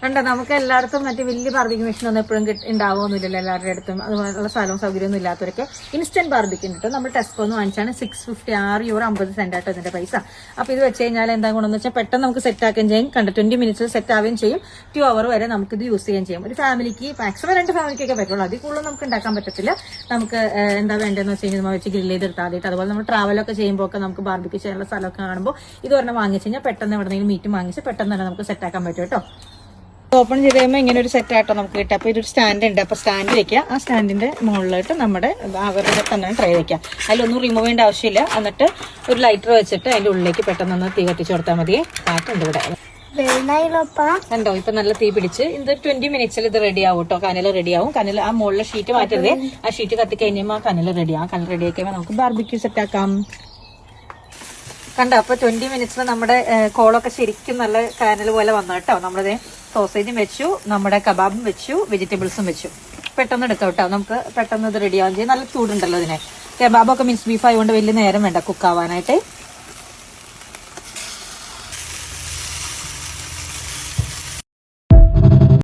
കണ്ടോ, നമുക്ക് എല്ലായിടത്തും മറ്റേ വലിയ ബാർബിക്യൂ മെഷീൻ ഒന്നും എപ്പോഴും ഉണ്ടാവുമൊന്നുമില്ലല്ലോ എല്ലാവരുടെ അടുത്തും. അതുപോലുള്ള സ്ഥലവും സൗകര്യമൊന്നും ഇല്ലാത്തവരൊക്കെ ഇൻസ്റ്റന്റ് ബാർബിക്യൂ കിട്ടും. നമ്മൾ ടെസ്കോന്ന് വാങ്ങിച്ചാണ് €650 €50 ആട്ടോ ഇതിന്റെ പൈസ. അപ്പൊ ഇത് വെച്ച് കഴിഞ്ഞാൽ എന്താ ഗുണമെന്ന് വെച്ചാൽ പെട്ടെന്ന് നമുക്ക് സെറ്റ് ആക്കുകയും ചെയ്യും. 20 മിനിറ്റ്സ് സെറ്റ് ആവുകയും ചെയ്യും. 2 അവർ വരെ നമുക്ക് ഇത് യൂസ് ചെയ്യുകയും ചെയ്യും. ഒരു ഫാമിലിക്ക് മാക്സിമം 2 ഫാമിലിക്കൊക്കെ പറ്റുള്ളൂ. അതിൽ കൂടുതൽ നമുക്ക് ഉണ്ടാക്കാൻ പറ്റത്തില്ല. നമുക്ക് എന്താ വേണ്ടതെന്ന് വെച്ച് കഴിഞ്ഞാൽ വെച്ച് ഗ്രില്ല് ചെയ്തെടുത്താൽ മതി. അതുപോലെ നമ്മൾ ട്രാവലൊക്കെ ചെയ്യുമ്പോൾ ഒക്കെ നമുക്ക് ബാർബിക്യൂ ചെയ്യാനുള്ള സ്ഥലമൊക്കെ കാണുമ്പോൾ ഇത് ഒരെണ്ണം വാങ്ങിച്ചു കഴിഞ്ഞാൽ പെട്ടെന്ന് എവിടെയെങ്കിലും മീറ്റ് വാങ്ങിച്ച് പെട്ടെന്ന് തന്നെ നമുക്ക് സെറ്റ് ആക്കാൻ പറ്റും കേട്ടോ. ഓപ്പൺ ചെയ്ത് കഴിയുമ്പോൾ ഇങ്ങനെ ഒരു സെറ്റ് ആയിട്ടോ നമുക്ക് കിട്ടുക. അപ്പോൾ ഇതൊരു സ്റ്റാൻഡ് ഉണ്ട്. അപ്പോൾ സ്റ്റാൻഡ് വെക്കുക. ആ സ്റ്റാൻഡിന്റെ മുകളിലായിട്ട് നമ്മുടെ അവരുടെ തന്നെ ട്രേ വെക്കാം. അതിലൊന്നും റിമൂവ് ചെയ്യേണ്ട ആവശ്യമില്ല. എന്നിട്ട് ഒരു ലൈറ്റർ വെച്ചിട്ട് അതിന്റെ ഉള്ളിലേക്ക് പെട്ടെന്ന് തീ കത്തിച്ചു കൊടുത്താൽ മതി. കാറ്റുണ്ട് ഇവിടെ കണ്ടോ. ഇപ്പൊ നല്ല തീ പിടിച്ച് ഇത് 20 മിനിറ്റ്സിൽ ഇത് റെഡി ആവും കേട്ടോ. കനൽ റെഡി ആവും. കനൽ ആ മുകളിലെ ഷീറ്റ് മാറ്റരുത്. ആ ഷീറ്റ് കത്തി കഴിഞ്ഞാൽ ആ കനൽ റെഡി ആവും. കനൽ റെഡി ആക്കിയാൽ നമുക്ക് ബാർബിക്യൂ സെറ്റ് ആക്കാം. കണ്ടോ, അപ്പൊ 20 മിനിറ്റ്സിൽ നമ്മുടെ കോളൊക്കെ ശരിക്കും നല്ല കനൽ പോലെ വന്നു കേട്ടോ. നമ്മളത് സോസേജും വെച്ചു, നമ്മുടെ കബാബും വെച്ചു, വെജിറ്റബിൾസും വെച്ചു. പെട്ടെന്ന് എടുക്കാം കേട്ടോ. നമുക്ക് പെട്ടെന്ന് ഇത് റെഡി ആവുകയും ചെയ്യും. നല്ല ചൂടുണ്ടല്ലോ ഇതിന്. കബാബൊക്കെ മീൻസ് ബീഫ് ആയതുകൊണ്ട് വലിയ നേരം വേണ്ട കുക്ക് ആവാനായിട്ട്.